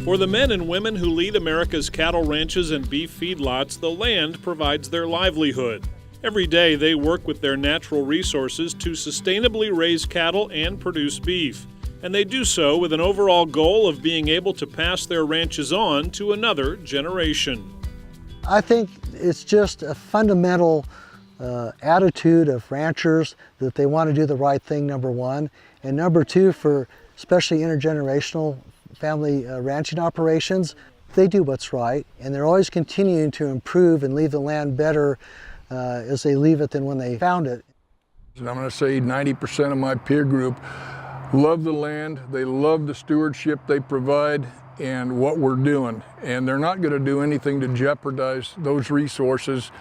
For the men and women who lead America's cattle ranches and beef feedlots, the land provides their livelihood. Every day they work with their natural resources to sustainably raise cattle and produce beef. And they do so with an overall goal of being able to pass their ranches on to another generation. I think it's just a fundamental attitude of ranchers that they want to do the right thing, number one. And number two, for especially intergenerational family ranching operations, they do what's right, and they're always continuing to improve and leave the land better as they leave it than when they found it. I'm going to say 90% of my peer group love the land, they love the stewardship they provide and what we're doing, and they're not going to do anything to jeopardize those resources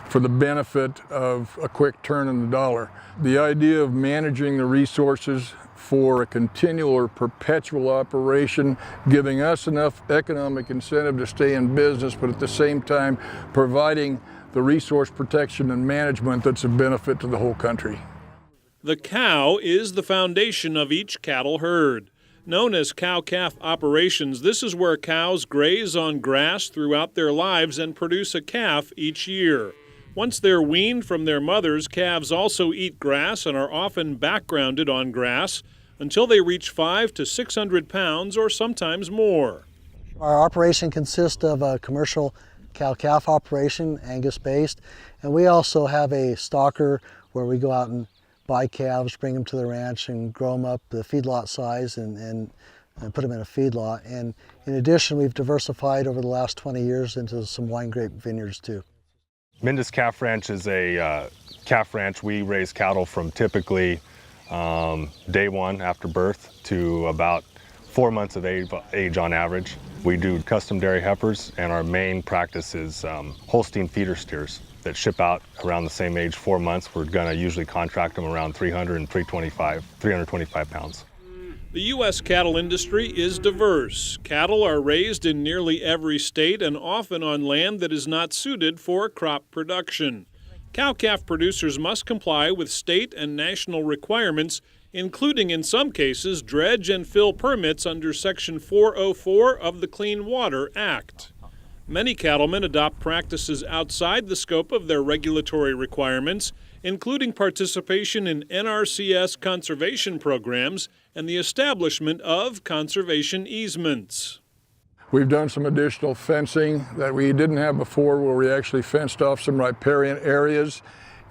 for the benefit of a quick turn in the dollar. The idea of managing the resources for a continual or perpetual operation, giving us enough economic incentive to stay in business, but at the same time providing the resource protection and management that's a benefit to the whole country. The cow is the foundation of each cattle herd. Known as cow-calf operations, this is where cows graze on grass throughout their lives and produce a calf each year. Once they're weaned from their mothers, calves also eat grass and are often backgrounded on grass until they reach 500 to 600 pounds or sometimes more. Our operation consists of a commercial cow-calf operation, Angus-based, and we also have a stalker where we go out and buy calves, bring them to the ranch and grow them up the feedlot size and put them in a feedlot. And in addition, we've diversified over the last 20 years into some wine grape vineyards too. Mendes Calf Ranch is a calf ranch. We raise cattle from typically day one after birth to about 4 months of age on average. We do custom dairy heifers, and our main practice is Holstein feeder steers that ship out around the same age, 4 months. We're gonna usually contract them around 300 and 325 pounds. The U.S. cattle industry is diverse. Cattle are raised in nearly every state and often on land that is not suited for crop production. Cow-calf producers must comply with state and national requirements, including in some cases dredge and fill permits under Section 404 of the Clean Water Act. Many cattlemen adopt practices outside the scope of their regulatory requirements, including participation in NRCS conservation programs and the establishment of conservation easements. We've done some additional fencing that we didn't have before, where we actually fenced off some riparian areas,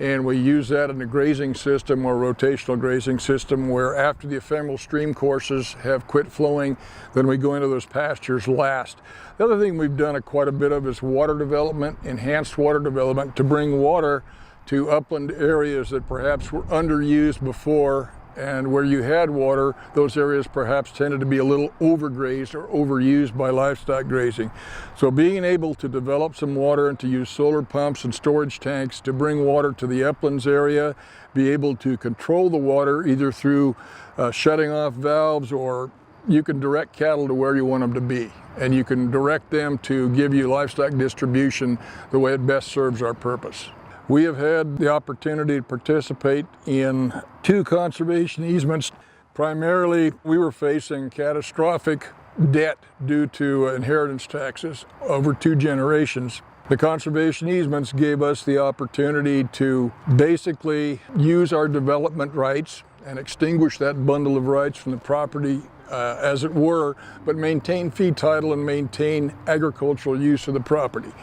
and we use that in the grazing system, or rotational grazing system, where after the ephemeral stream courses have quit flowing, then we go into those pastures last. The other thing we've done quite a bit of is water development, enhanced water development, to bring water to upland areas that perhaps were underused before, and where you had water, those areas perhaps tended to be a little overgrazed or overused by livestock grazing. So being able to develop some water and to use solar pumps and storage tanks to bring water to the uplands area, be able to control the water either through shutting off valves, or you can direct cattle to where you want them to be, and you can direct them to give you livestock distribution the way it best serves our purpose. We have had the opportunity to participate in 2 conservation easements. Primarily, we were facing catastrophic debt due to inheritance taxes over 2 generations. The conservation easements gave us the opportunity to basically use our development rights and extinguish that bundle of rights from the property as it were, but maintain fee title and maintain agricultural use of the property.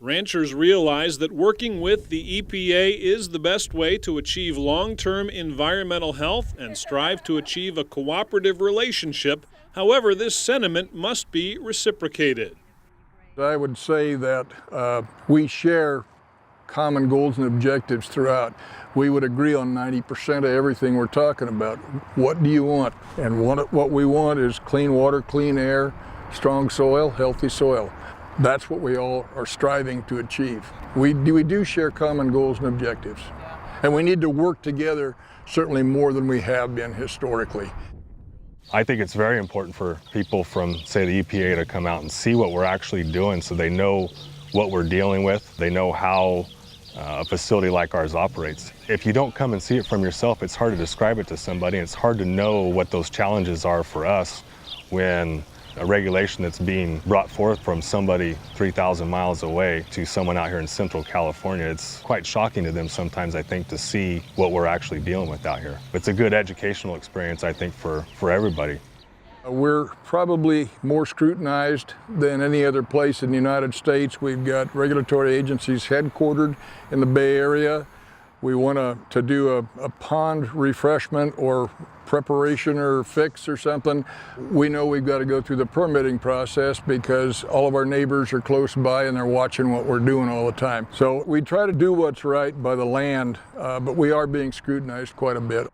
Ranchers realize that working with the EPA is the best way to achieve long-term environmental health and strive to achieve a cooperative relationship. However, this sentiment must be reciprocated. I would say that we share common goals and objectives throughout. We would agree on 90% of everything we're talking about. What do you want? And what we want is clean water, clean air, strong soil, healthy soil. That's what we all are striving to achieve. We do share common goals and objectives. And we need to work together certainly more than we have been historically. I think it's very important for people from, say, the EPA to come out and see what we're actually doing, so they know what we're dealing with. They know how a facility like ours operates. If you don't come and see it from yourself, it's hard to describe it to somebody, and it's hard to know what those challenges are for us when a regulation that's being brought forth from somebody 3,000 miles away to someone out here in central California. It's quite shocking to them sometimes, I think, to see what we're actually dealing with out here. It's a good educational experience, I think, for everybody. We're probably more scrutinized than any other place in the United States. We've got regulatory agencies headquartered in the Bay Area. We want to do a pond refreshment or preparation or fix or something. We know we've got to go through the permitting process because all of our neighbors are close by and they're watching what we're doing all the time. So we try to do what's right by the land, but we are being scrutinized quite a bit.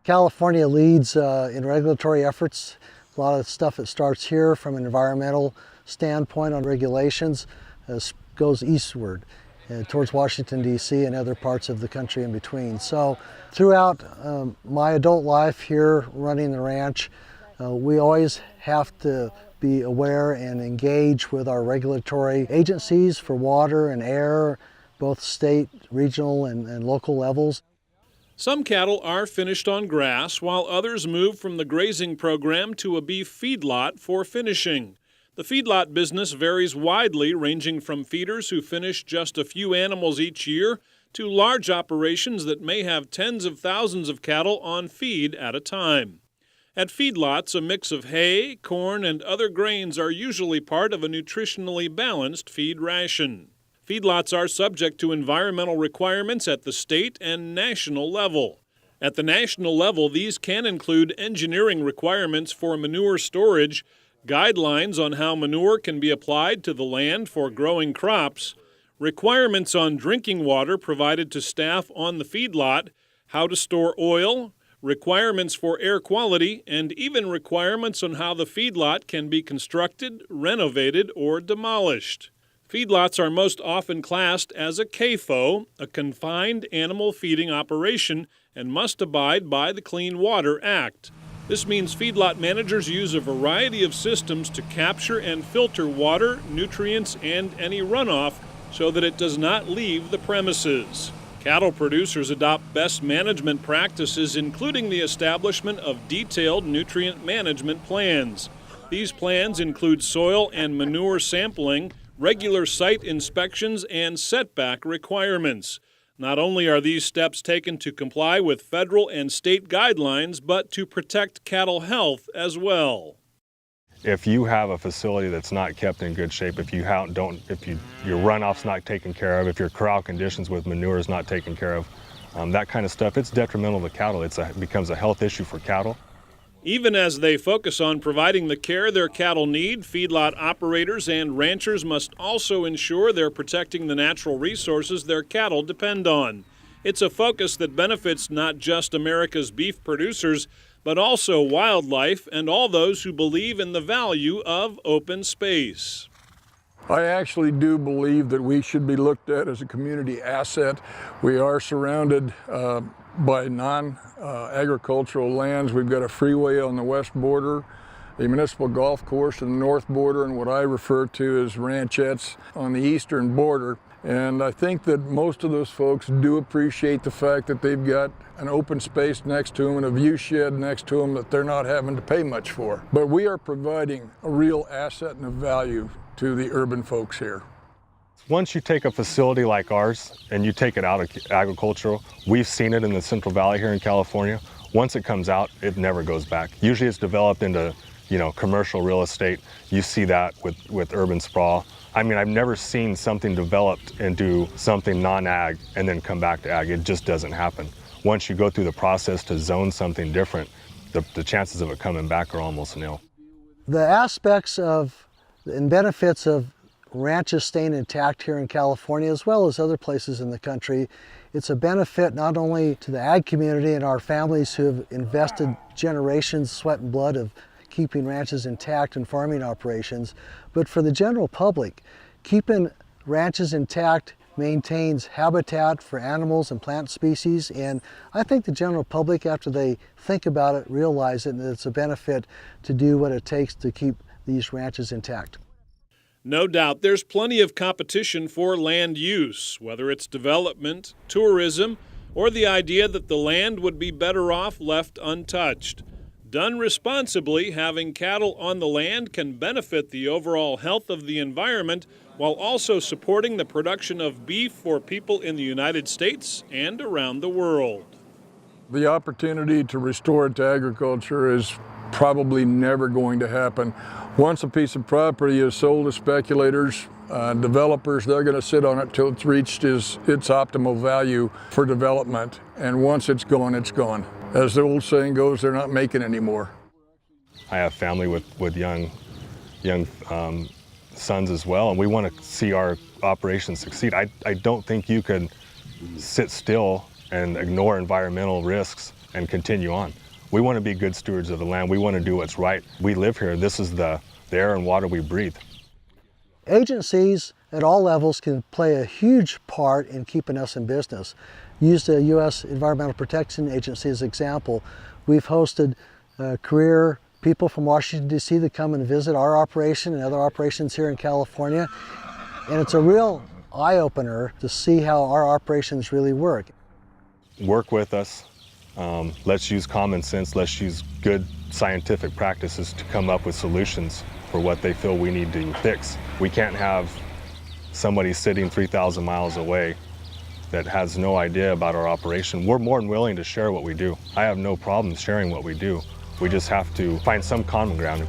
California leads in regulatory efforts. A lot of stuff that starts here from an environmental standpoint on regulations goes eastward towards Washington, D.C. and other parts of the country in between. So throughout my adult life here running the ranch, we always have to be aware and engage with our regulatory agencies for water and air, both state, regional, and local levels. Some cattle are finished on grass, while others move from the grazing program to a beef feedlot for finishing. The feedlot business varies widely, ranging from feeders who finish just a few animals each year to large operations that may have tens of thousands of cattle on feed at a time. At feedlots, a mix of hay, corn, and other grains are usually part of a nutritionally balanced feed ration. Feedlots are subject to environmental requirements at the state and national level. At the national level, these can include engineering requirements for manure storage, guidelines on how manure can be applied to the land for growing crops, requirements on drinking water provided to staff on the feedlot, how to store oil, requirements for air quality, and even requirements on how the feedlot can be constructed, renovated, or demolished. Feedlots are most often classed as a CAFO, a confined animal feeding operation, and must abide by the Clean Water Act. This means feedlot managers use a variety of systems to capture and filter water, nutrients, and any runoff so that it does not leave the premises. Cattle producers adopt best management practices, including the establishment of detailed nutrient management plans. These plans include soil and manure sampling, regular site inspections, and setback requirements. Not only are these steps taken to comply with federal and state guidelines, but to protect cattle health as well. If you have a facility that's not kept in good shape, if your runoff's not taken care of, if your corral conditions with manure is not taken care of, that kind of stuff, it's detrimental to cattle. It becomes a health issue for cattle. Even as they focus on providing the care their cattle need, feedlot operators and ranchers must also ensure they're protecting the natural resources their cattle depend on. It's a focus that benefits not just America's beef producers, but also wildlife and all those who believe in the value of open space. I actually do believe that we should be looked at as a community asset. We are surrounded by non-agricultural lands. We've got a freeway on the west border, a municipal golf course on the north border, and what I refer to as ranchettes on the eastern border. And I think that most of those folks do appreciate the fact that they've got an open space next to them and a view shed next to them that they're not having to pay much for. But we are providing a real asset and a value to the urban folks here. Once you take a facility like ours and you take it out of agricultural, we've seen it in the Central Valley here in California. Once it comes out, it never goes back. Usually it's developed into, commercial real estate. You see that with urban sprawl. I mean, I've never seen something developed into something non-ag and then come back to ag. It just doesn't happen. Once you go through the process to zone something different, the chances of it coming back are almost nil. The aspects of and benefits of ranches staying intact here in California, as well as other places in the country, it's a benefit not only to the ag community and our families who have invested generations, sweat and blood of keeping ranches intact and farming operations, but for the general public. Keeping ranches intact maintains habitat for animals and plant species, and I think the general public, after they think about it, realize it, that it's a benefit to do what it takes to keep these ranches intact. No doubt there's plenty of competition for land use, whether it's development, tourism, or the idea that the land would be better off left untouched. Done responsibly, having cattle on the land can benefit the overall health of the environment while also supporting the production of beef for people in the United States and around the world. The opportunity to restore it to agriculture is probably never going to happen. Once a piece of property is sold to speculators, developers, they're going to sit on it till it's reached its optimal value for development. And once it's gone, it's gone. As the old saying goes, they're not making anymore. I have family with young sons as well, and we want to see our operation succeed. I don't think you could sit still and ignore environmental risks and continue on. We want to be good stewards of the land. We want to do what's right. We live here. This is the air and water we breathe. Agencies at all levels can play a huge part in keeping us in business. Use the U.S. Environmental Protection Agency as an example. We've hosted career people from Washington, D.C. that come and visit our operation and other operations here in California. And it's a real eye-opener to see how our operations really work. Work with us. Let's use common sense. Let's use good scientific practices to come up with solutions for what they feel we need to fix. We can't have somebody sitting 3,000 miles away that has no idea about our operation. We're more than willing to share what we do. I have no problem sharing what we do. We just have to find some common ground.